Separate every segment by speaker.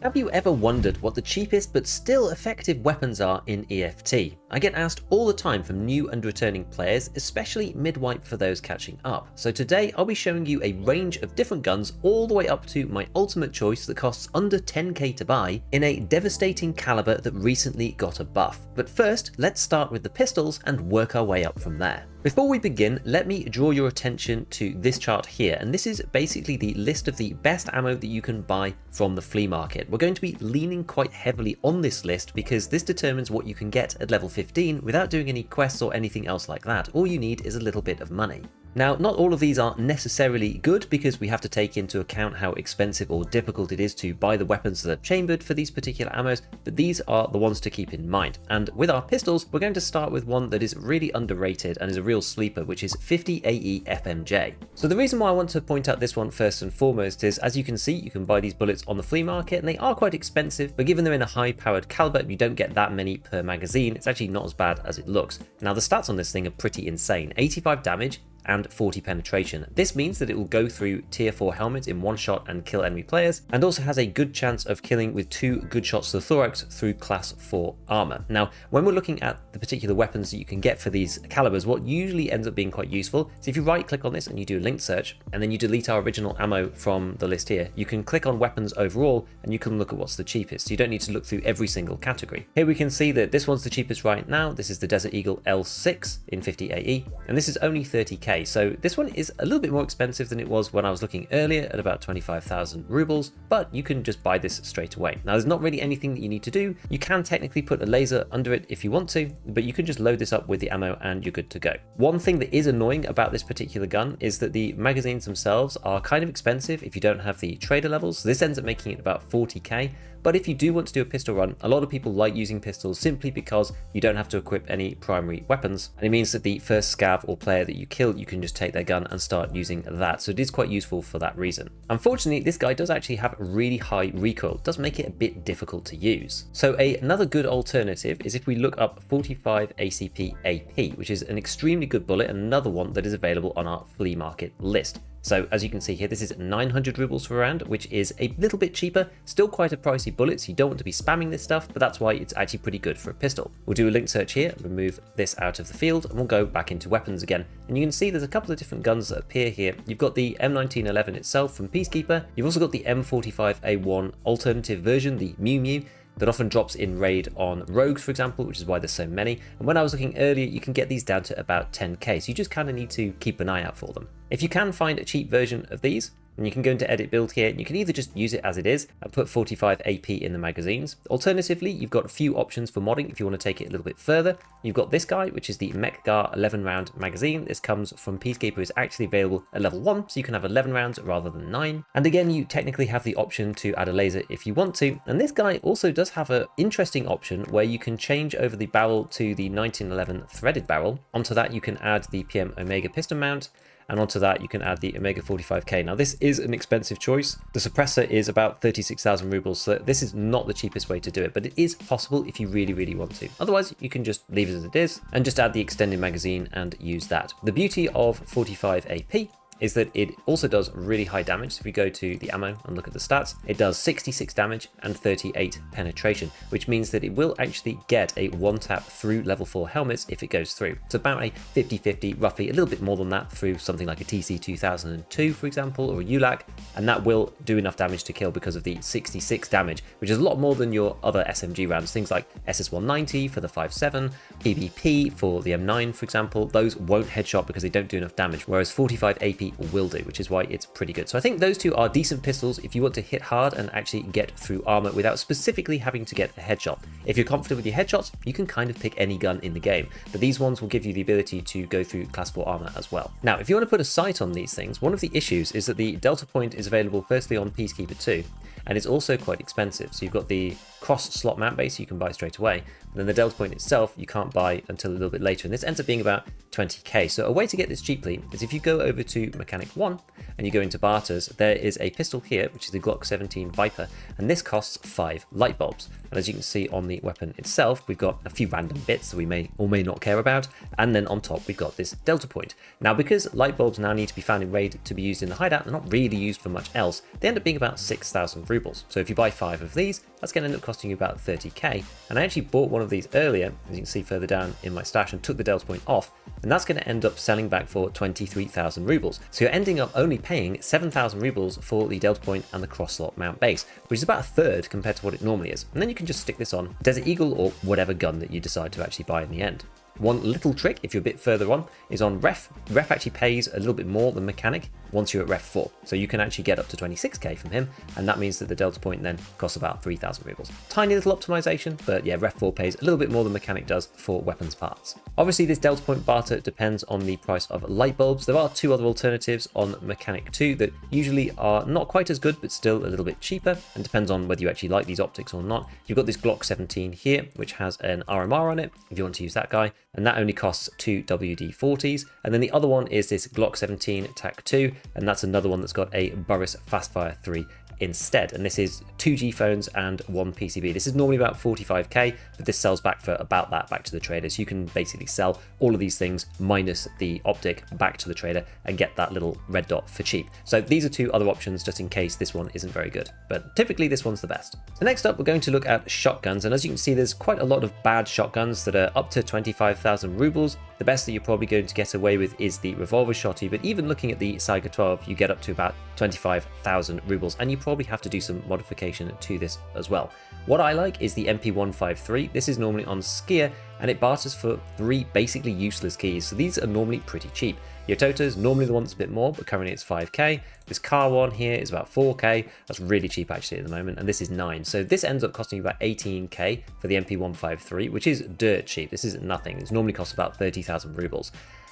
Speaker 1: Have you ever wondered what the cheapest but still effective weapons are in EFT? I get asked all the time from new and returning players, especially mid-wipe for those catching up. So today I'll be showing you a range of different guns all the way up to my ultimate choice that costs under 10k to buy in a devastating caliber that recently got a buff. But first, let's start with the pistols and work our way up from there. Before we begin, let me draw your attention to this chart here, and this is basically the list of the best ammo that you can buy from the flea market. We're going to be leaning quite heavily on this list because this determines what you can get at level 15 without doing any quests or anything else like that. All you need is a little bit of money. Now, not all of these are necessarily good because we have to take into account how expensive or difficult it is to buy the weapons that are chambered for these particular ammos, but these are the ones to keep in mind. And with our pistols, we're going to start with one that is really underrated and is a real sleeper, which is 50 AE FMJ. So the reason why I want to point out this one first and foremost is, as you can see, you can buy these bullets on the flea market and they are quite expensive, but given they're in a high powered caliber, you don't get that many per magazine. It's actually not as bad as it looks. Now the stats on this thing are pretty insane. 85 damage, and 40 penetration. This means that it will go through tier 4 helmets in one shot and kill enemy players, and also has a good chance of killing with 2 good shots to the thorax through class 4 armor. Now, when we're looking at the particular weapons that you can get for these calibers, what usually ends up being quite useful is if you right click on this and you do a link search, and then you delete our original ammo from the list here, you can click on weapons overall and you can look at what's the cheapest. So you don't need to look through every single category. Here we can see that this one's the cheapest right now. This is the Desert Eagle L6 in 50 AE, and this is only 30k. So this one is a little bit more expensive than it was when I was looking earlier at about 25,000 rubles, but you can just buy this straight away. Now there's not really anything that you need to do. You can technically put a laser under it if you want to, but you can just load this up with the ammo and you're good to go. One thing that is annoying about this particular gun is that the magazines themselves are kind of expensive if you don't have the trader levels. So this ends up making it about 40k. But if you do want to do a pistol run, a lot of people like using pistols simply because you don't have to equip any primary weapons. And it means that the first scav or player that you kill, you can just take their gun and start using that. So it is quite useful for that reason. Unfortunately, this guy does actually have really high recoil. It does make it a bit difficult to use. So another good alternative is if we look up 45 ACP AP, which is an extremely good bullet, and another one that is available on our flea market list. So as you can see here, this is 900 rubles per round, which is a little bit cheaper, still quite a pricey bullet, so you don't want to be spamming this stuff, but that's why it's actually pretty good for a pistol. We'll do a link search here, remove this out of the field, and we'll go back into weapons again. And you can see there's a couple of different guns that appear here. You've got the M1911 itself from Peacekeeper. You've also got the M45A1 alternative version, the Mew Mew, that often drops in raid on rogues, for example, which is why there's so many. And when I was looking earlier, you can get these down to about 10k, so you just kind of need to keep an eye out for them. If you can find a cheap version of these, and you can go into edit build here, and you can either just use it as it is and put 45 AP in the magazines. Alternatively, you've got a few options for modding if you want to take it a little bit further. You've got this guy, which is the Mechgar 11 round magazine. This comes from Peacekeeper, is actually available at level 1, so you can have 11 rounds rather than 9. And again, you technically have the option to add a laser if you want to. And this guy also does have an interesting option where you can change over the barrel to the 1911 threaded barrel. Onto that, you can add the PM Omega piston mount. And onto that, you can add the Omega 45k. Now, this is an expensive choice. The suppressor is about 36,000 rubles, so this is not the cheapest way to do it, but it is possible if you really, really want to. Otherwise, you can just leave it as it is and just add the extended magazine and use that. The beauty of 45 AP is that it also does really high damage. So if we go to the ammo and look at the stats, it does 66 damage and 38 penetration, which means that it will actually get a one tap through level 4 helmets if it goes through. It's about a 50-50, roughly a little bit more than that through something like a TC 2002, for example, or a ULAC, and that will do enough damage to kill because of the 66 damage, which is a lot more than your other SMG rounds. Things like SS190 for the 5.7, PBP for the M9, for example, those won't headshot because they don't do enough damage, whereas 45 AP will do, which is why it's pretty good. So I think those two are decent pistols if you want to hit hard and actually get through armor without specifically having to get a headshot. If you're confident with your headshots, you can kind of pick any gun in the game, but these ones will give you the ability to go through class 4 armor as well. Now, if you want to put a sight on these things, one of the issues is that the Delta Point is available firstly on Peacekeeper 2, and it's also quite expensive. So you've got the cross slot mount base you can buy straight away, but then the Delta Point itself you can't buy until a little bit later, and this ends up being about 20k. So a way to get this cheaply is if you go over to Mechanic 1 and you go into Barters, there is a pistol here, which is the Glock 17 Viper, and this costs 5 light bulbs. And as you can see on the weapon itself, we've got a few random bits that we may or may not care about, and then on top we've got this delta point. Now, because light bulbs now need to be found in raid to be used in the hideout, they're not really used for much else. They end up being about 6,000 rubles. So if you buy 5 of these, that's going to end up costing you about 30k. And I actually bought one of these earlier, as you can see further down in my stash, and took the delta point off, and that's going to end up selling back for 23,000 rubles. So you're ending up only paying 7,000 rubles for the delta point and the cross slot mount base, which is about a third compared to what it normally is. And then you can just stick this on Desert Eagle or whatever gun that you decide to actually buy in the end. One little trick, if you're a bit further on, is on Ref. Ref actually pays a little bit more than Mechanic once you're at Ref 4. So you can actually get up to 26k from him, and that means that the delta point then costs about 3,000 rubles. Tiny little optimization, but yeah, Ref 4 pays a little bit more than Mechanic does for weapons parts. Obviously, this delta point barter depends on the price of light bulbs. There are 2 other alternatives on Mechanic 2 that usually are not quite as good, but still a little bit cheaper, and depends on whether you actually like these optics or not. You've got this Glock 17 here, which has an RMR on it, if you want to use that guy, and that only costs 2 WD-40s. And then the other one is this Glock 17 TAC 2, and that's another one that's got a Burris Fastfire 3 instead, and this is 2 G phones and 1 PCB. This is normally about 45k, but this sells back for about that back to the trader. So you can basically sell all of these things minus the optic back to the trader and get that little red dot for cheap. So these are 2 other options just in case this one isn't very good, but typically this one's the best. So next up, we're going to look at shotguns, and as you can see, there's quite a lot of bad shotguns that are up to 25,000 rubles. The best that you're probably going to get away with is the revolver shotty, but even looking at the Saiga 12, you get up to about 25,000 rubles, and you probably have to do some modification to this as well. What I like is the MP153. This is normally on Skier, and it barters for 3 basically useless keys, so these are normally pretty cheap. Yotota is normally the one that's a bit more, but currently it's 5k. This car one here is about 4k. That's really cheap actually at the moment, and this is 9. So this ends up costing you about 18k for the MP153, which is dirt cheap. This is nothing. It normally costs about 30,000 rubles.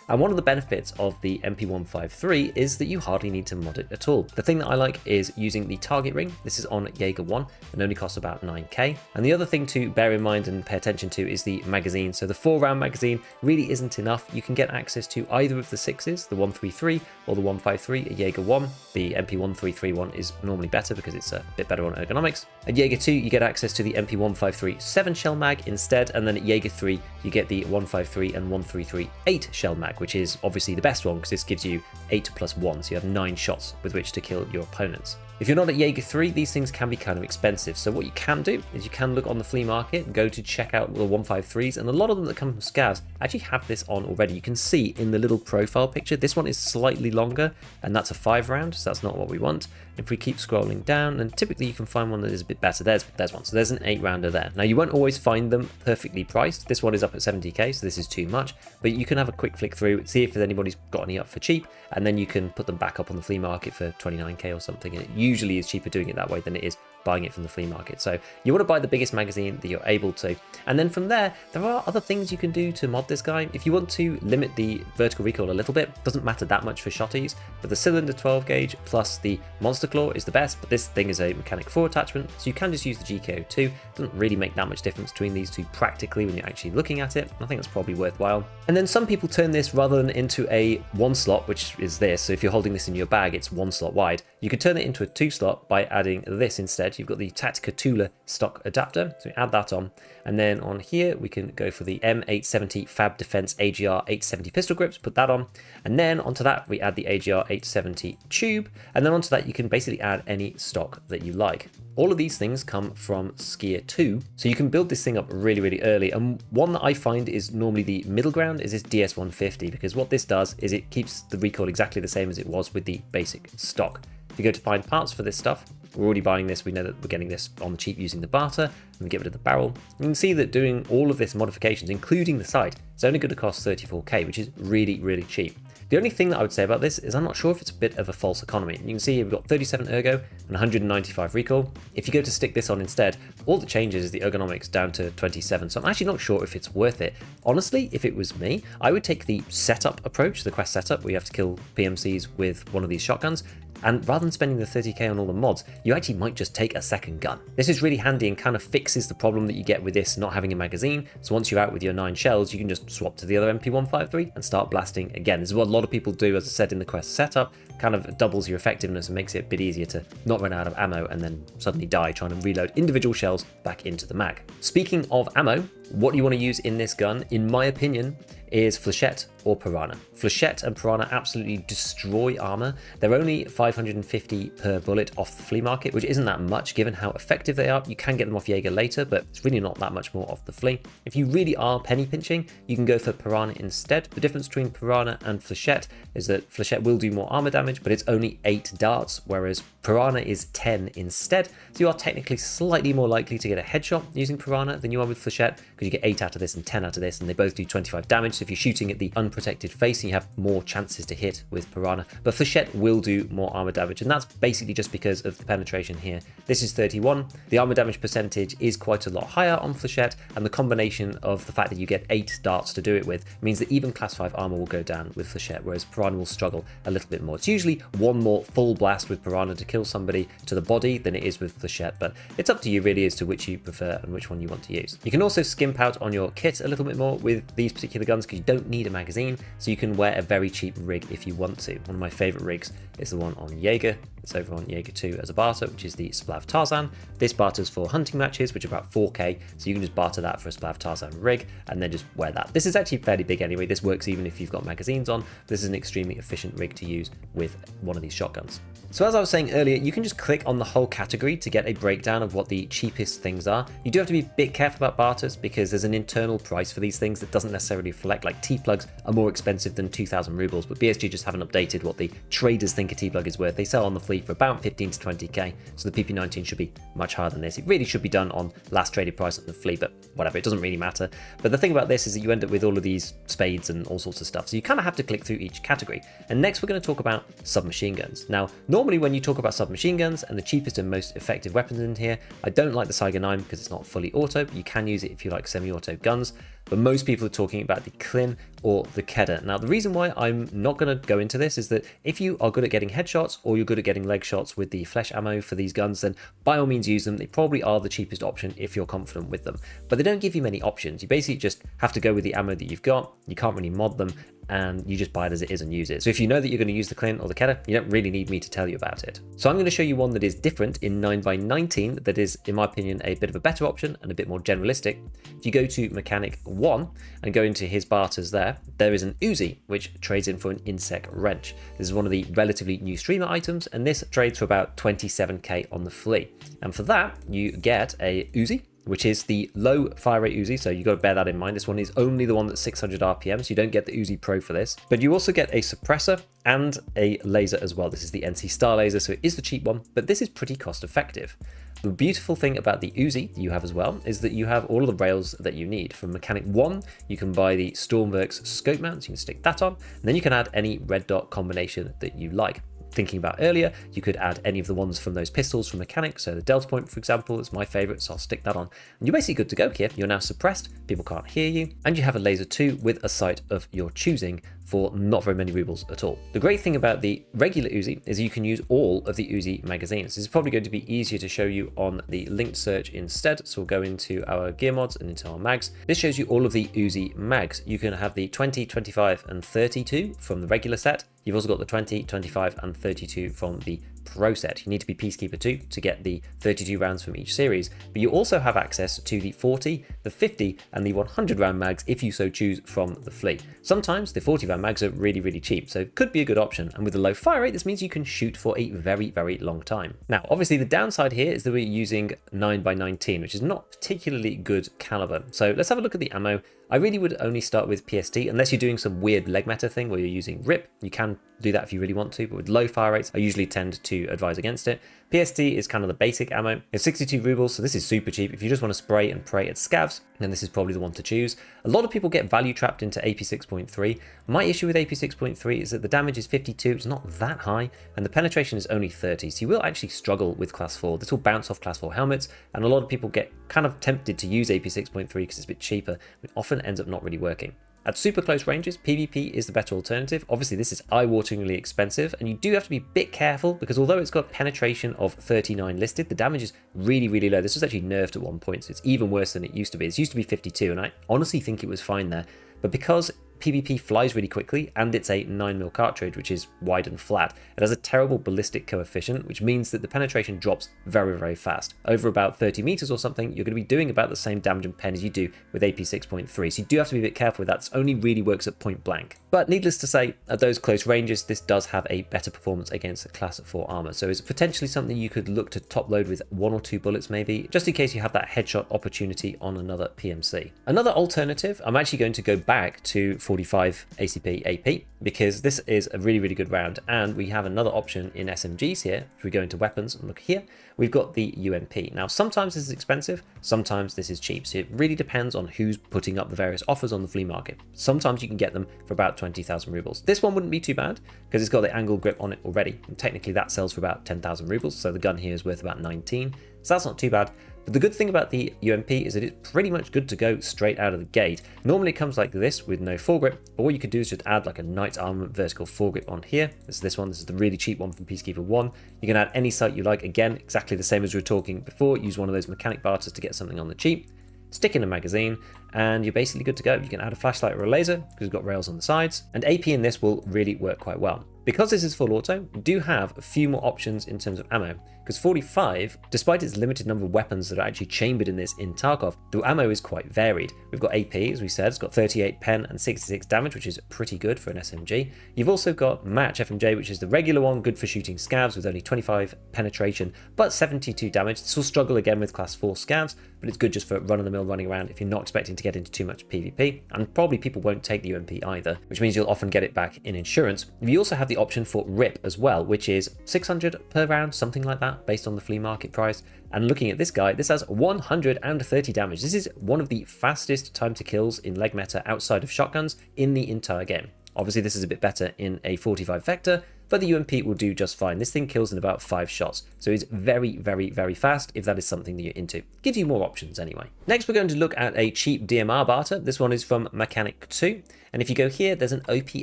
Speaker 1: And one of the benefits of the MP153 is that you hardly need to mod it at all. The thing that I like is using the target ring. This is on Jaeger 1 and only costs about 9k. And the other thing to bear in mind and pay attention to is the magazine. So the 4-round magazine really isn't enough. You can get access to either of the 6s, the 133 or the 153 at Jaeger 1. The MP133 one is normally better because it's a bit better on ergonomics. At Jaeger 2, you get access to the MP153 7-shell mag instead, and then at Jaeger 3, you get the 153 and 133 8-shell mag, which is obviously the best one because this gives you 8+1, so you have 9 shots with which to kill your opponents. If you're not at Jaeger 3, these things can be kind of expensive, so what you can do is you can look on the flea market and go to check out the 153s, and a lot of them that come from scavs actually have this on already. You can see in the little profile picture, this one is slightly longer, and that's a 5-round, so that's not what we want. If we keep scrolling down, and typically you can find one that is a bit better. There's one, so there's an 8-rounder there. Now you won't always find them perfectly priced. This one is up at 70k, so this is too much, but you can have a quick flick through, see if anybody's got any up for cheap, and then you can put them back up on the flea market for 29k or something, and it usually is cheaper doing it that way than it is buying it from the flea market. So you want to buy the biggest magazine that you're able to, and then from there are other things you can do to mod this guy. If you want to limit the vertical recoil a little bit, doesn't matter that much for shotties, but the cylinder 12 gauge plus the monster claw is the best, but this thing is a mechanic 4 attachment, so you can just use the GKO2. Doesn't really make that much difference between these two practically when you're actually looking at it. I think that's probably worthwhile. And then some people turn this rather than into a 1 slot, which is this, so if you're holding this in your bag it's 1 slot wide, you can turn it into a 2 slot by adding this instead. You've got the Tactica Tula stock adapter, so we add that on, and then on here we can go for the M870 Fab Defense AGR 870 pistol grips, put that on, and then onto that we add the AGR 870 tube, and then onto that you can basically add any stock that you like. All of these things come from Skier 2, so you can build this thing up really early, and one that I find is normally the middle ground is this DS150, because what this does is it keeps the recoil exactly the same as it was with the basic stock. If you go to find parts for this stuff, we're already buying this, we know that we're getting this on the cheap using the barter, and we get rid of the barrel. You can see that doing all of this modifications, including the sight, is only going to cost 34k, which is really cheap. The only thing that I would say about this is I'm not sure if it's a bit of a false economy. You can see here we've got 37 ergo and 195 recoil. If you go to stick this on instead, all that changes is the ergonomics down to 27, so I'm actually not sure if it's worth it. Honestly, if it was me, I would take the setup approach, the quest setup, where you have to kill PMCs with one of these shotguns. and rather than spending the 30k on all the mods, you actually might just take a second gun. This is really handy and kind of fixes the problem that you get with this not having a magazine, so once you're out with your 9 shells, you can just swap to the other MP153 and start blasting again. This is what a lot of people do, as I said in the quest setup, kind of doubles your effectiveness and makes it a bit easier to not run out of ammo and then suddenly die trying to reload individual shells back into the mag. Speaking of ammo, what you want to use in this gun, in my opinion, is Flechette or Piranha. Flechette and Piranha absolutely destroy armor. They're only 550 per bullet off the flea market, which isn't that much given how effective they are. You can get them off Jaeger later, but it's really not that much more off the flea. If you really are penny pinching, you can go for Piranha instead. The difference between Piranha and Flechette is that Flechette will do more armor damage, but it's only 8 darts, whereas Piranha is 10 instead. So you are technically slightly more likely to get a headshot using Piranha than you are with Flechette, because you get 8 out of this and 10 out of this, and they both do 25 damage. So if you're shooting at the unprotected face, you have more chances to hit with Piranha. But Flechette will do more armor damage, and that's basically just because of the penetration here. This is 31. The armor damage percentage is quite a lot higher on Flechette, and the combination of the fact that you get 8 darts to do it with means that even class 5 armor will go down with Flechette, whereas Piranha will struggle a little bit more. It's usually one more full blast with Piranha to kill somebody to the body than it is with Flechette, but it's up to you really as to which you prefer and which one you want to use. You can also skimp out on your kit a little bit more with these particular guns because you don't need a magazine, so you can wear a very cheap rig if you want to. One of my favorite rigs is the one on Jaeger. It's over on Jaeger 2 as a barter, which is the Splav Tarzan. This barters for hunting matches, which are about 4k, so you can just barter that for a Splav Tarzan rig and then just wear that. This is actually fairly big anyway. This works even if you've got magazines on. This is an extremely efficient rig to use with one of these shotguns. So as I was saying earlier, you can just click on the whole category to get a breakdown of what the cheapest things are. You do have to be a bit careful about barters because there's an internal price for these things that doesn't necessarily reflect, like T-plugs are more expensive than 2,000 rubles, but BSG just haven't updated what the traders think a T-plug is worth. They sell on the flea for about 15 to 20k, so the PP19 should be much higher than this. It really should be done on last traded price on the flea, but whatever, it doesn't really matter. But the thing about this is that you end up with all of these spades and all sorts of stuff, so you kind of have to click through each category. And next we're going to talk about submachine guns. Now, normally when you talk about submachine guns and the cheapest and most effective weapons in here, I don't like the Saiga 9 because it's not fully auto, but you can use it if you like semi-auto guns. But most people are talking about the Klin or the Kedda. Now, the reason why I'm not going to go into this is that if you are good at getting headshots or you're good at getting leg shots with the flesh ammo for these guns, then by all means use them. They probably are the cheapest option if you're confident with them. But they don't give you many options. You basically just have to go with the ammo that you've got. You can't really mod them, and you just buy it as it is and use it. So if you know that you're going to use the Klin or the Kedda, you don't really need me to tell you about it. So I'm going to show you one that is different in 9x19 that is, in my opinion, a bit of a better option and a bit more generalistic. If you go to Mechanic 1 and go into his barters there is an Uzi, which trades in for an Insect Wrench. This is one of the relatively new streamer items, and this trades for about 27k on the flea. And for that, you get a Uzi, which is the low fire rate Uzi, so you got to bear that in mind. This one is only the one that's 600 RPM, so you don't get the Uzi Pro for this. But you also get a suppressor and a laser as well. This is the NC Star laser, so it is the cheap one, but this is pretty cost effective. The beautiful thing about the Uzi that you have as well is that you have all of the rails that you need. From Mechanic 1, you can buy the Stormworks scope mount, so you can stick that on, and then you can add any red dot combination that you like. Thinking about earlier, you could add any of the ones from those pistols from Mechanic, so the Delta Point, for example, is my favorite, so I'll stick that on. And you're basically good to go here. You're now suppressed, people can't hear you, and you have a laser too with a sight of your choosing for not very many rubles at all. The great thing about the regular Uzi is you can use all of the Uzi magazines. This is probably going to be easier to show you on the linked search instead, so we'll go into our gear mods and into our mags. This shows you all of the Uzi mags. You can have the 20, 25, and 32 from the regular set. You've also got the 20, 25, and 32 from the Pro set. You need to be Peacekeeper 2 to get the 32 rounds from each series, but you also have access to the 40, the 50, and the 100 round mags if you so choose from the flea. Sometimes the 40 round mags are really cheap, so it could be a good option, and with a low fire rate, this means you can shoot for a very long time. Now, obviously the downside here is that we're using 9x19, which is not particularly good caliber. So let's have a look at the ammo. I really would only start with PST unless you're doing some weird leg meta thing where you're using RIP. You can do that if you really want to, but with low fire rates, I usually tend to advise against it. PST is kind of the basic ammo. It's 62 rubles, so this is super cheap. If you just want to spray and pray at scavs, then this is probably the one to choose. A lot of people get value trapped into AP 6.3. My issue with AP 6.3 is that the damage is 52, it's not that high, and the penetration is only 30, so you will actually struggle with class 4. This will bounce off class 4 helmets, and a lot of people get kind of tempted to use AP 6.3 because it's a bit cheaper, but often ends up not really working. At super close ranges, PvP is the better alternative. Obviously, this is eye-wateringly expensive, and you do have to be a bit careful because although it's got penetration of 39 listed, the damage is really, really low. This was actually nerfed at one point, so it's even worse than it used to be. It used to be 52, and I honestly think it was fine there. But because PvP flies really quickly, and it's a 9mm cartridge, which is wide and flat, it has a terrible ballistic coefficient, which means that the penetration drops very, very fast. Over about 30 meters or something, you're going to be doing about the same damage and pen as you do with AP 6.3, so you do have to be a bit careful with that. This only really works at point blank. But needless to say, at those close ranges, this does have a better performance against the Class 4 armor, so it's potentially something you could look to top load with 1 or 2 bullets maybe, just in case you have that headshot opportunity on another PMC. Another alternative, I'm actually going to go back to 45 ACP AP because this is a really, really good round, and we have another option in SMGs here. If we go into weapons and look here, we've got the UMP. Now, sometimes this is expensive, sometimes this is cheap, so it really depends on who's putting up the various offers on the flea market. Sometimes you can get them for about 20,000 rubles. This one wouldn't be too bad because it's got the angle grip on it already, and technically that sells for about 10,000 rubles, so the gun here is worth about 19, so that's not too bad. But the good thing about the UMP is that it's pretty much good to go straight out of the gate. Normally it comes like this with no foregrip, but what you could do is just add like a Knight's Armament vertical foregrip on here. This one. This is the really cheap one from Peacekeeper 1. You can add any sight you like. Again, exactly the same as we were talking before. Use one of those mechanic barters to get something on the cheap. Stick in a magazine, and you're basically good to go. You can add a flashlight or a laser because it's got rails on the sides, and AP in this will really work quite well. Because this is full auto, you do have a few more options in terms of ammo, because 45, despite its limited number of weapons that are actually chambered in this in Tarkov, the ammo is quite varied. We've got AP, as we said, it's got 38 pen and 66 damage, which is pretty good for an SMG. You've also got Match FMJ, which is the regular one, good for shooting scavs with only 25 penetration, but 72 damage. This will struggle again with Class 4 scavs, but it's good just for run-of-the-mill running around if you're not expecting to get into too much PvP, and probably people won't take the UMP either, which means you'll often get it back in insurance. You also have the option for RIP as well, which is 600 per round, something like that, based on the flea market price. And looking at this guy, this has 130 damage. This is one of the fastest time to kills in leg meta outside of shotguns in the entire game. Obviously, this is a bit better in a 45 vector, but the UMP will do just fine. This thing kills in about 5 shots, so it's very, very, very fast if that is something that you're into. Gives you more options anyway. Next, we're going to look at a cheap DMR barter. This one is from Mechanic 2, and if you go here, there's an OP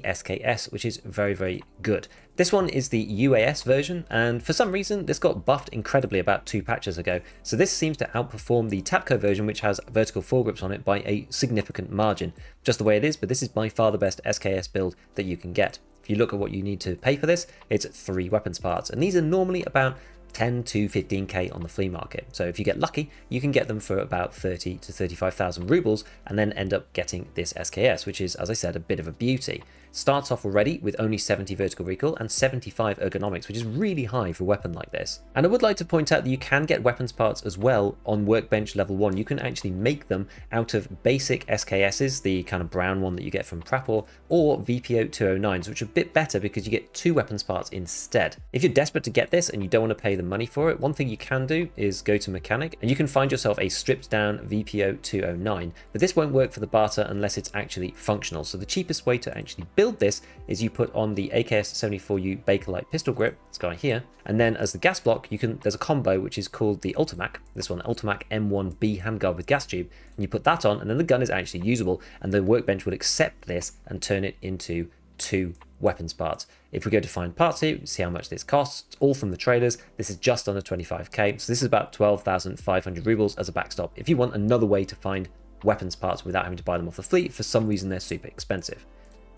Speaker 1: SKS, which is very, very good. This one is the UAS version, and for some reason, this got buffed incredibly about 2 patches ago, so this seems to outperform the Tapco version, which has vertical foregrips on it by a significant margin. Just the way it is, but this is by far the best SKS build that you can get. If you look at what you need to pay for this, it's 3 weapons parts, and these are normally about 10 to 15k on the flea market. So if you get lucky, you can get them for about 30 to 35,000 rubles and then end up getting this SKS, which is, as I said, a bit of a beauty. Starts off already with only 70 vertical recoil and 75 ergonomics, which is really high for a weapon like this. And I would like to point out that you can get weapons parts as well on Workbench level 1. You can actually make them out of basic SKSs, the kind of brown one that you get from Prapor, or VPO 209s, which are a bit better because you get 2 weapons parts instead. If you're desperate to get this and you don't want to pay the money for it, one thing you can do is go to Mechanic and you can find yourself a stripped down VPO 209, but this won't work for the barter unless it's actually functional. So the cheapest way to actually build this is you put on the AKS-74U Bakelite pistol grip, this guy here, and then as the gas block, there's a combo which is called the Ultimac, this one, Ultimac M1B handguard with gas tube, and you put that on, and then the gun is actually usable, and the Workbench will accept this and turn it into 2 weapons parts. If we go to find parts here, see how much this costs. It's all from the traders. This is just under 25k, so this is about 12,500 rubles as a backstop if you want another way to find weapons parts without having to buy them off the fleet. For some reason, they're super expensive.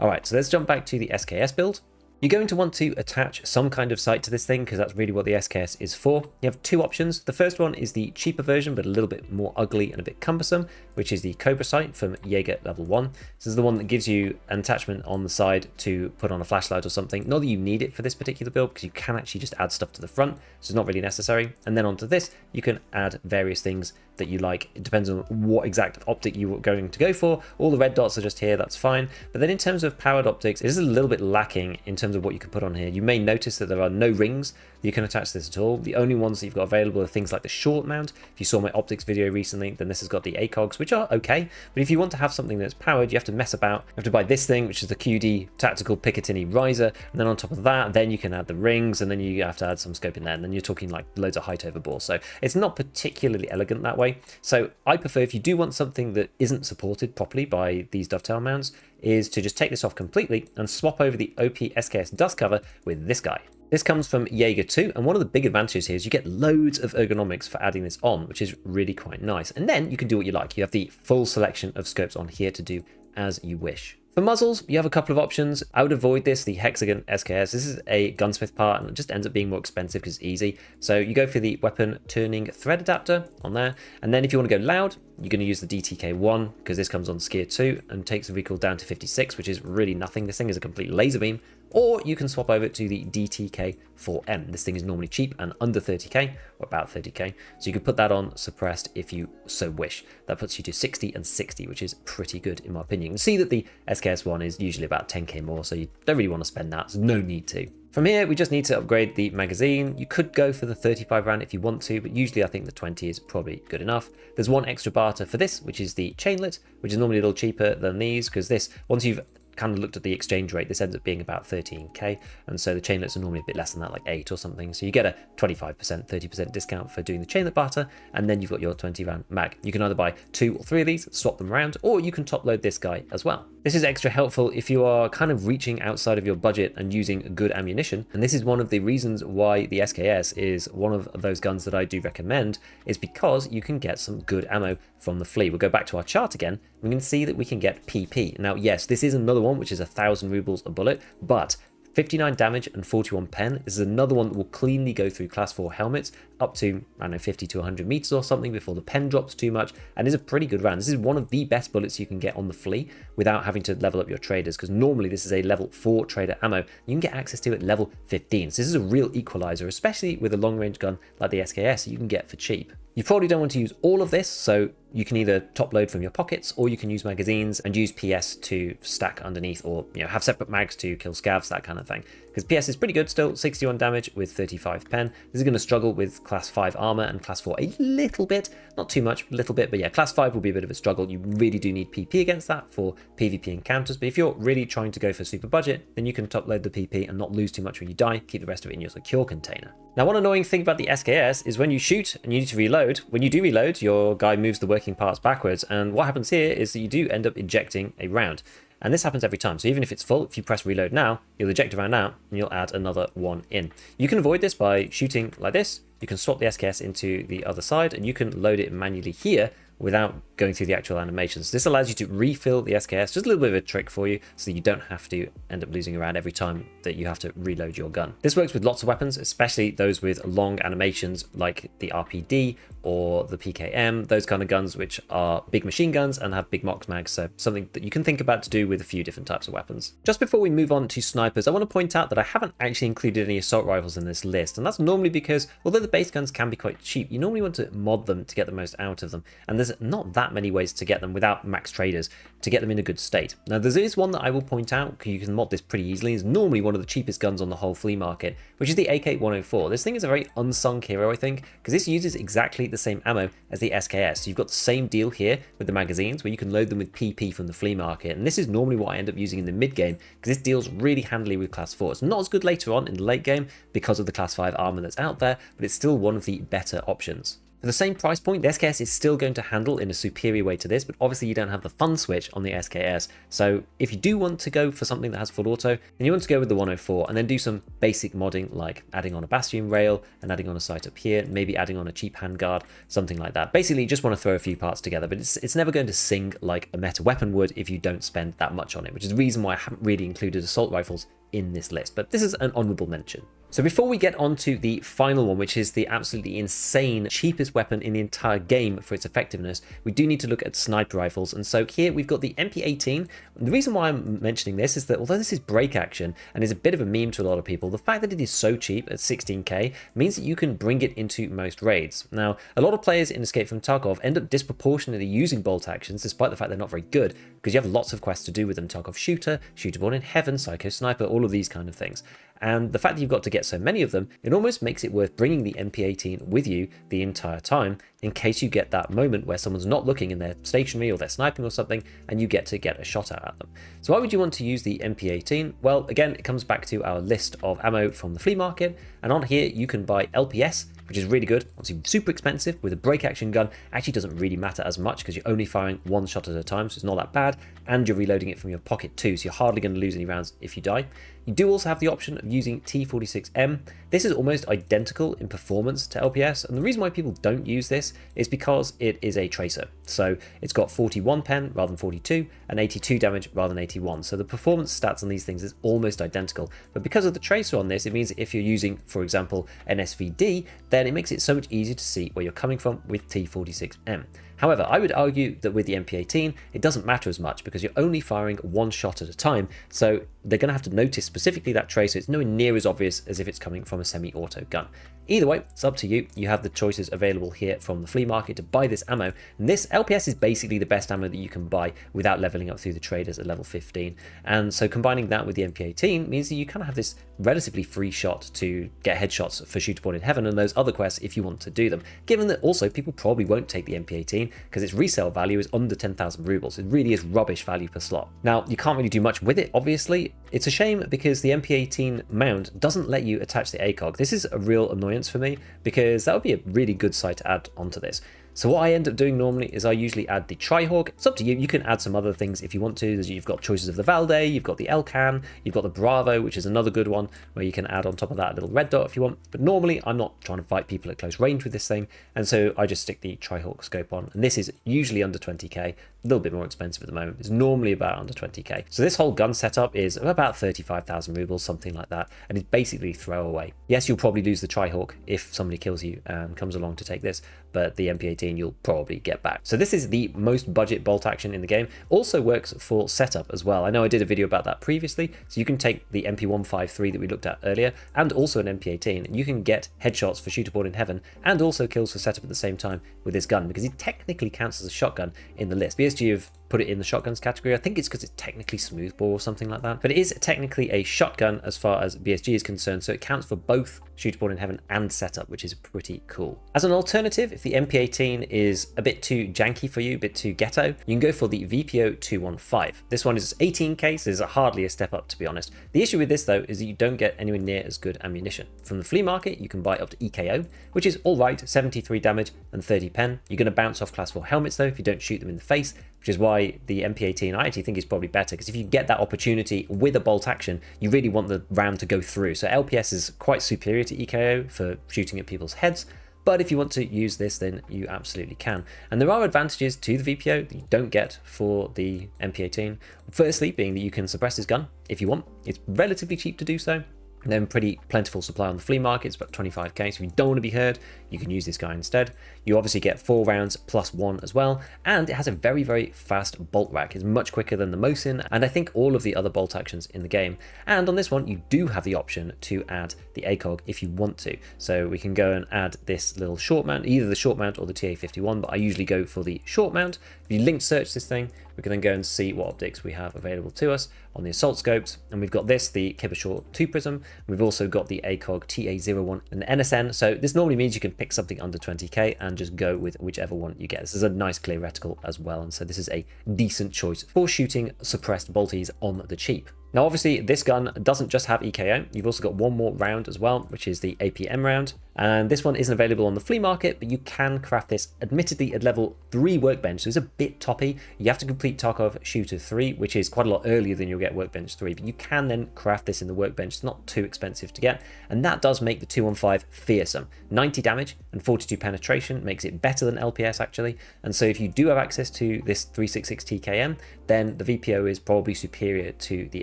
Speaker 1: Alright, so let's jump back to the SKS build. You're going to want to attach some kind of sight to this thing because that's really what the SKS is for. You have 2 options. The first one is the cheaper version, but a little bit more ugly and a bit cumbersome, which is the Cobra sight from Jaeger level 1. This is the one that gives you an attachment on the side to put on a flashlight or something. Not that you need it for this particular build because you can actually just add stuff to the front, so it's not really necessary. And then onto this, you can add various things that you like. It depends on what exact optic you are going to go for. All the red dots are just here, that's fine. But then in terms of powered optics, it is a little bit lacking in terms of what you can put on here. You may notice that there are no rings that you can attach to this at all. The only ones that you've got available are things like the short mount. If you saw my optics video recently, then this has got the ACOGs, which are okay. But if you want to have something that's powered, you have to mess about. You have to buy this thing, which is the QD Tactical Picatinny Riser. And then on top of that, then you can add the rings, and then you have to add some scope in there. And then you're talking like loads of height over bore. So it's not particularly elegant that way. anyway. So I prefer, if you do want something that isn't supported properly by these dovetail mounts, is to just take this off completely and swap over the OP SKS dust cover with this guy. This comes from Jaeger 2, and one of the big advantages here is you get loads of ergonomics for adding this on, which is really quite nice. And then you can do what you like. You have the full selection of scopes on here to do as you wish. For muzzles, you have a couple of options. I would avoid the hexagon SKS. This is a gunsmith part and it just ends up being more expensive because it's easy. So you go for the weapon turning thread adapter on there. And then if you want to go loud, you're going to use the DTK1 because this comes on Skier 2 and takes the recoil down to 56, which is really nothing. This thing is a complete laser beam. Or you can swap over to the DTK4M. This thing is normally cheap and under 30k, or about 30k. So you can put that on suppressed if you so wish. That puts you to 60 and 60, which is pretty good in my opinion. You can see that the SKS one is usually about 10k more, so you don't really want to spend that. There's no need to. From here, we just need to upgrade the magazine. You could go for the 35 round if you want to, but usually I think the 20 is probably good enough. There's one extra barter for this, which is the chainlet, which is normally a little cheaper than these, because this, once you've kind of looked at the exchange rate, this ends up being about 13k, and so the chainlets are normally a bit less than that, like 8 or something. So you get a 25%, 30% discount for doing the chainlet barter, and then you've got your 20 round mag. You can either buy 2 or 3 of these, swap them around, or you can top load this guy as well. This is extra helpful if you are kind of reaching outside of your budget and using good ammunition, and this is one of the reasons why the SKS is one of those guns that I do recommend, is because you can get some good ammo from the flea. We'll go back to our chart again. We can see that we can get PP. Now, yes, this is another one which is 1,000 rubles a bullet, but 59 damage and 41 pen. This is another one that will cleanly go through class 4 helmets up to, I don't know, 50 to 100 meters or something before the pen drops too much, and is a pretty good round. This is one of the best bullets you can get on the flea without having to level up your traders, because normally this is a level 4 trader ammo. You can get access to it at level 15. So this is a real equalizer, especially with a long range gun like the SKS you can get for cheap. You probably don't want to use all of this, so you can either top load from your pockets, or you can use magazines and use PS to stack underneath, or have separate mags to kill scavs, that kind of thing. Because PS is pretty good still, 61 damage with 35 pen. This is going to struggle with class 5 armor and class 4 a little bit, not too much, a little bit, but yeah, class 5 will be a bit of a struggle. You really do need PP against that for PvP encounters, but if you're really trying to go for super budget, then you can top load the PP and not lose too much when you die, keep the rest of it in your secure container. Now, one annoying thing about the SKS is when you shoot and you need to reload, when you do reload, your guy moves the working parts backwards, and what happens here is that you do end up ejecting a round. And this happens every time, so even if it's full, if you press reload now, you'll eject a round out, and you'll add another one in. You can avoid this by shooting like this. You can swap the SKS into the other side, and you can load it manually here without going through the actual animations. This allows you to refill the SKS, just a little bit of a trick for you, so you don't have to end up losing a round every time that you have to reload your gun. This works with lots of weapons, especially those with long animations like the RPD or the PKM, those kind of guns which are big machine guns and have big mox mags, so something that you can think about to do with a few different types of weapons. Just before we move on to snipers, I want to point out that I haven't actually included any assault rifles in this list, and that's normally because although the base guns can be quite cheap, you normally want to mod them to get the most out of them, and there's not that many ways to get them without max traders to get them in a good state. Now, there is one that I will point out, because you can mod this pretty easily. It's normally one of the cheapest guns on the whole flea market, which is the AK-104. This thing is a very unsung hero, I think, because this uses exactly the same ammo as the SKS. So you've got the same deal here with the magazines, where you can load them with PP from the flea market, and this is normally what I end up using in the mid game, because this deals really handily with class 4. It's not as good later on in the late game because of the class 5 armor that's out there, but it's still one of the better options. For the same price point, the SKS is still going to handle in a superior way to this, but obviously you don't have the fun switch on the SKS. So if you do want to go for something that has full auto, then you want to go with the 104 and then do some basic modding, like adding on a bastion rail and adding on a sight up here, maybe adding on a cheap handguard, something like that. Basically, you just want to throw a few parts together, but it's never going to sing like a meta weapon would if you don't spend that much on it, which is the reason why I haven't really included assault rifles in this list, but this is an honorable mention. So before we get on to the final one, which is the absolutely insane cheapest weapon in the entire game for its effectiveness, we do need to look at sniper rifles. And so here we've got the MP18. The reason why I'm mentioning this is that although this is break action and is a bit of a meme to a lot of people, the fact that it is so cheap at 16k means that you can bring it into most raids. Now, a lot of players in Escape from Tarkov end up disproportionately using bolt actions, despite the fact they're not very good, because you have lots of quests to do with them. Tarkov Shooter, Shooter Born in Heaven, Psycho Sniper, all of these kind of things. And the fact that you've got to get so many of them, it almost makes it worth bringing the MP18 with you the entire time, in case you get that moment where someone's not looking and they're stationary or they're sniping or something, and you get to get a shot out at them. So why would you want to use the MP18? Well, again, it comes back to our list of ammo from the flea market, and on here you can buy LPS, which is really good. Obviously super expensive. With a break action gun, actually doesn't really matter as much because you're only firing one shot at a time, so it's not that bad, and you're reloading it from your pocket too, so you're hardly going to lose any rounds if you die. You do also have the option of using T46M. This is almost identical in performance to LPS, and the reason why people don't use this is because it is a tracer. So it's got 41 pen rather than 42, and 82 damage rather than 81. So the performance stats on these things is almost identical. But because of the tracer on this, it means that if you're using, for example, an SVD, then it makes it so much easier to see where you're coming from with T46M. However, I would argue that with the MP18, it doesn't matter as much because you're only firing one shot at a time, so they're going to have to notice specifically that tracer. It's nowhere near as obvious as if it's coming from a semi-auto gun. Either way, it's up to you. You have the choices available here from the flea market to buy this ammo, and this LPS is basically the best ammo that you can buy without leveling up through the traders at level 15. And so combining that with the MP18 means that you kind of have this relatively free shot to get headshots for Shooter Born in Heaven and those other quests if you want to do them, given that also people probably won't take the MP18 because its resale value is under 10,000 rubles. It really is rubbish value per slot. Now, you can't really do much with it, obviously. It's a shame because the MP18 mount doesn't let you attach the ACOG. This is a real annoyance for me because that would be a really good site to add onto this. So what I end up doing normally is I usually add the Tri-Hawk. It's up to you. You can add some other things if you want to. You've got choices of the Valde, you've got the Elcan, you've got the Bravo, which is another good one where you can add on top of that a little red dot if you want. But normally I'm not trying to fight people at close range with this thing, and so I just stick the Tri-Hawk scope on. And this is usually under 20k, a little bit more expensive at the moment. It's normally about under 20k. So this whole gun setup is about 35,000 rubles, something like that, and it's basically throwaway. Yes, you'll probably lose the Tri-Hawk if somebody kills you and comes along to take this, but the MP18 you'll probably get back. So this is the most budget bolt action in the game. Also works for setup as well. I know I did a video about that previously, so you can take the MP153 that we looked at earlier and also an MP18, and you can get headshots for Shooter Born in Heaven and also kills for setup at the same time with this gun, because it technically counts as a shotgun in the list. BSG have put it in the shotguns category. I think it's because it's technically smoothbore or something like that, but it is technically a shotgun as far as BSG is concerned, so it counts for both Shooter Born in Heaven and setup, which is pretty cool. As an alternative, if the MP18 is a bit too janky for you, a bit too ghetto, you can go for the VPO 215. This one is 18k, so it's hardly a step up, to be honest. The issue with this though is that you don't get anywhere near as good ammunition. From the flea market, you can buy up to EKO, which is all right, 73 damage and 30 pen. You're going to bounce off class 4 helmets though if you don't shoot them in the face, which is why the MP18 I actually think is probably better, because if you get that opportunity with a bolt action, you really want the round to go through. So LPS is quite superior to EKO for shooting at people's heads, but if you want to use this, then you absolutely can. And there are advantages to the VPO that you don't get for the MP18. Firstly, being that you can suppress this gun if you want. It's relatively cheap to do so. And then pretty plentiful supply on the flea market. It's about 25k, so if you don't want to be heard, you can use this guy instead. You obviously get 4 rounds plus 1 as well, and it has a very, very fast bolt rack. It's much quicker than the Mosin, and I think all of the other bolt actions in the game. And on this one, you do have the option to add the ACOG if you want to. So we can go and add this little short mount, either the short mount or the TA51, but I usually go for the short mount. If you link search this thing, we can then go and see what optics we have available to us on the assault scopes. And we've got this, the Kibbershaw 2 Prism. We've also got the ACOG TA01 and the NSN. So this normally means you can pick something under 20k and just go with whichever one you get. This is a nice clear reticle as well. And so this is a decent choice for shooting suppressed bolties on the cheap. Now, obviously, this gun doesn't just have EKO. You've also got one more round as well, which is the APM round. And this one isn't available on the flea market, but you can craft this admittedly at level 3 workbench. So it's a bit toppy. You have to complete Tarkov Shooter 3, which is quite a lot earlier than you'll get workbench 3, but you can then craft this in the workbench. It's not too expensive to get. And that does make the 215 fearsome. 90 damage and 42 penetration makes it better than LPS actually. And so if you do have access to this 366 TKM, then the VPO is probably superior to the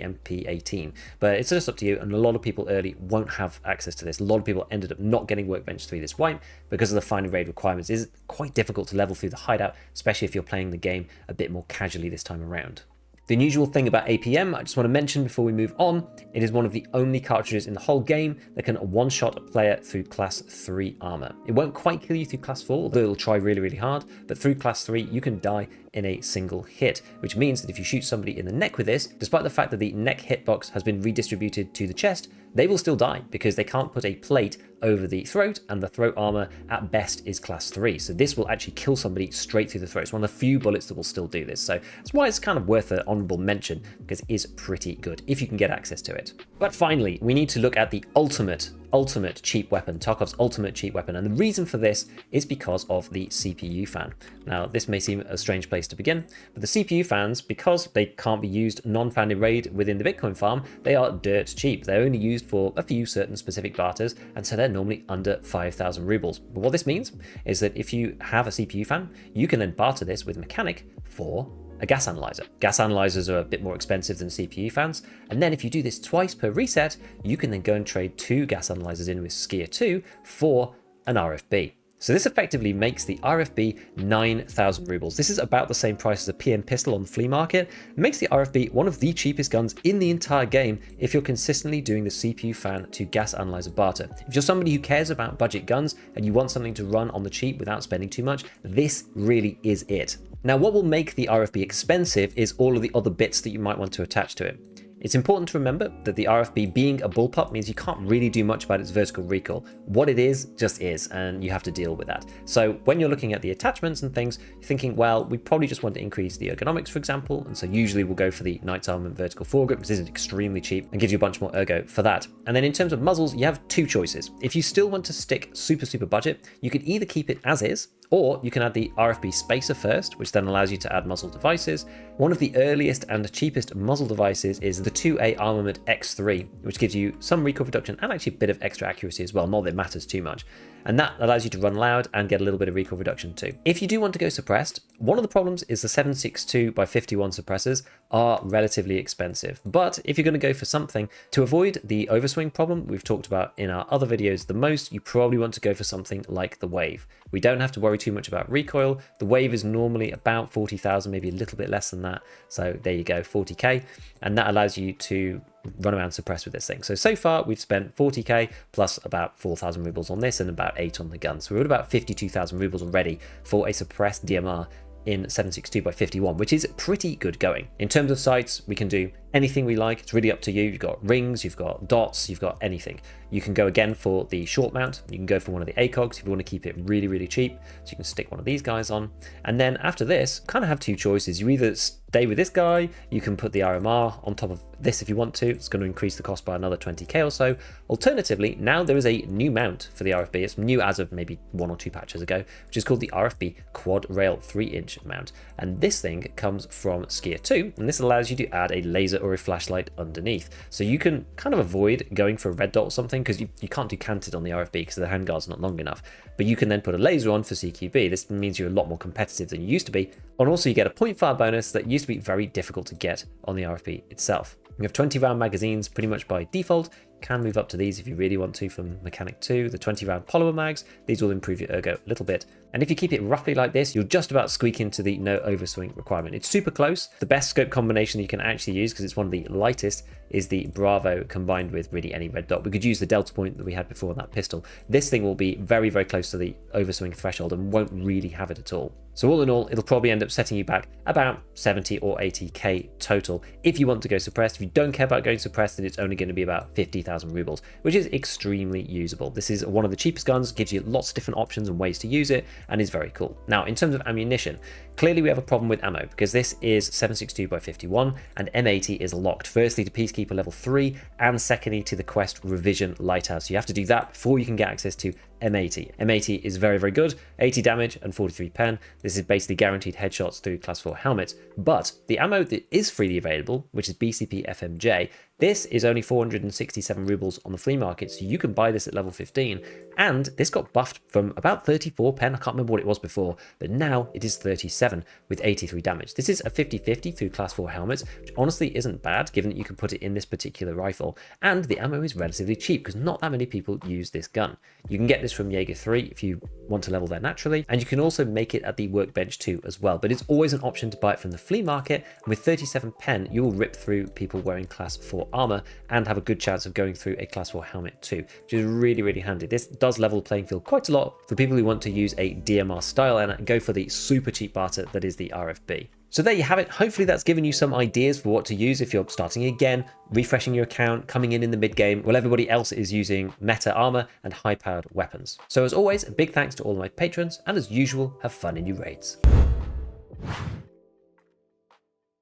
Speaker 1: MP18. But it's just up to you, and a lot of people early won't have access to this. A lot of people ended up not getting workbench 3 this wipe because of the final raid requirements. It is quite difficult to level through the hideout, especially if you're playing the game a bit more casually this time around. The unusual thing about APM, I just want to mention before we move on, it is one of the only cartridges in the whole game that can one-shot a player through class 3 armor. It won't quite kill you through class 4, although it'll try really, really hard, but through class 3 you can die in a single hit, which means that if you shoot somebody in the neck with this, despite the fact that the neck hitbox has been redistributed to the chest, they will still die because they can't put a plate over the throat, and the throat armor at best is class 3. So this will actually kill somebody straight through the throat. It's one of the few bullets that will still do this. So that's why it's kind of worth an honorable mention, because it is pretty good if you can get access to it. But finally, we need to look at the ultimate cheap weapon, Tarkov's ultimate cheap weapon. And the reason for this is because of the CPU fan. Now, this may seem a strange place to begin, but the CPU fans, because they can't be used non-found in raid within the Bitcoin farm, they are dirt cheap. They're only used for a few certain specific barters, and so they're normally under 5,000 rubles. But what this means is that if you have a CPU fan, you can then barter this with mechanic for a gas analyzer. Gas analyzers are a bit more expensive than CPU fans, and then if you do this twice per reset, you can then go and trade 2 gas analyzers in with Skier 2 for an RFB. So this effectively makes the RFB 9,000 rubles. This is about the same price as a PM pistol on the flea market. It makes the RFB one of the cheapest guns in the entire game if you're consistently doing the CPU fan to gas analyzer barter. If you're somebody who cares about budget guns and you want something to run on the cheap without spending too much, this really is it. Now, what will make the RFB expensive is all of the other bits that you might want to attach to it. It's important to remember that the RFB being a bullpup means you can't really do much about its vertical recoil. What it is, just is, and you have to deal with that. So when you're looking at the attachments and things, you're thinking, well, we probably just want to increase the ergonomics, for example, and so usually we'll go for the Knight's Armament vertical foregrip, because this is extremely cheap and gives you a bunch more ergo for that. And then in terms of muzzles, you have 2 choices. If you still want to stick super budget, you can either keep it as is, or you can add the RFB spacer first, which then allows you to add muzzle devices. One of the earliest and cheapest muzzle devices is the 2A Armament X3, which gives you some recoil reduction and actually a bit of extra accuracy as well, not that it matters too much. And that allows you to run loud and get a little bit of recoil reduction too. If you do want to go suppressed, one of the problems is the 7.62x51 suppressors are relatively expensive. But if you're going to go for something to avoid the overswing problem we've talked about in our other videos the most, you probably want to go for something like the Wave. We don't have to worry too much about recoil. The Wave is normally about 40,000, maybe a little bit less than that. So there you go, 40k. And that allows you to run around suppressed with this thing. So far we've spent 40k plus about 4,000 rubles on this and about 8 on the gun. So we're at about 52,000 rubles already for a suppressed DMR in 7.62x51, which is pretty good going. In terms of sights, we can do anything we like. It's really up to you. You've got rings, you've got dots, you've got anything. You can go again for the short mount. You can go for one of the ACOGs if you want to keep it really cheap. So you can stick one of these guys on. And then after this, kind of have 2 choices. You either stay with this guy, you can put the RMR on top of this if you want to. It's going to increase the cost by another 20k or so. Alternatively, now there is a new mount for the RFB. It's new as of maybe 1 or 2 patches ago, which is called the RFB Quad Rail 3-inch mount. And this thing comes from Skier 2, and this allows you to add a laser or a flashlight underneath. So you can kind of avoid going for a red dot or something, because you can't do canted on the RFB because the handguard's not long enough. But you can then put a laser on for CQB. This means you're a lot more competitive than you used to be. And also you get a point fire bonus that used to be very difficult to get on the RFB itself. We have 20 round magazines pretty much by default. You can move up to these if you really want to from Mechanic 2. The 20 round polymer mags, these will improve your ergo a little bit. And if you keep it roughly like this, you'll just about squeak into the no overswing requirement. It's super close. The best scope combination you can actually use, because it's one of the lightest, is the Bravo combined with really any red dot. We could use the delta point that we had before on that pistol. This thing will be very close to the overswing threshold and won't really have it at all. So all in all, it'll probably end up setting you back about 70 or 80k total if you want to go suppressed. If you don't care about going suppressed, then it's only going to be about 50,000 rubles, which is extremely usable. This is one of the cheapest guns, gives you lots of different options and ways to use it, and is very cool. Now, in terms of ammunition, clearly we have a problem with ammo, because this is 7.62x51 and M80 is locked, firstly to Peacekeeper level 3 and secondly to the Quest Revision Lighthouse. You have to do that before you can get access to M80. M80 is very good, 80 damage and 43 pen. This is basically guaranteed headshots through class 4 helmets, but the ammo that is freely available, which is BCP FMJ, this is only 467 rubles on the flea market, so you can buy this at level 15, and this got buffed from about 34 pen, I can't remember what it was before, but now it is 37 with 83 damage. This is a 50-50 through class 4 helmets, which honestly isn't bad given that you can put it in this particular rifle, and the ammo is relatively cheap because not that many people use this gun. You can get this from Jaeger 3 if you want to level there naturally, and you can also make it at the workbench too as well, but it's always an option to buy it from the flea market, and with 37 pen you will rip through people wearing class 4 4 armor and have a good chance of going through a class 4 helmet too, which is really, really handy. This does level the playing field quite a lot for people who want to use a DMR style and go for the super cheap barter that is the RFB. So there you have it. Hopefully that's given you some ideas for what to use if you're starting again, refreshing your account, coming in the mid game, while everybody else is using meta armor and high powered weapons. So as always, a big thanks to all of my patrons, and as usual, have fun in your raids.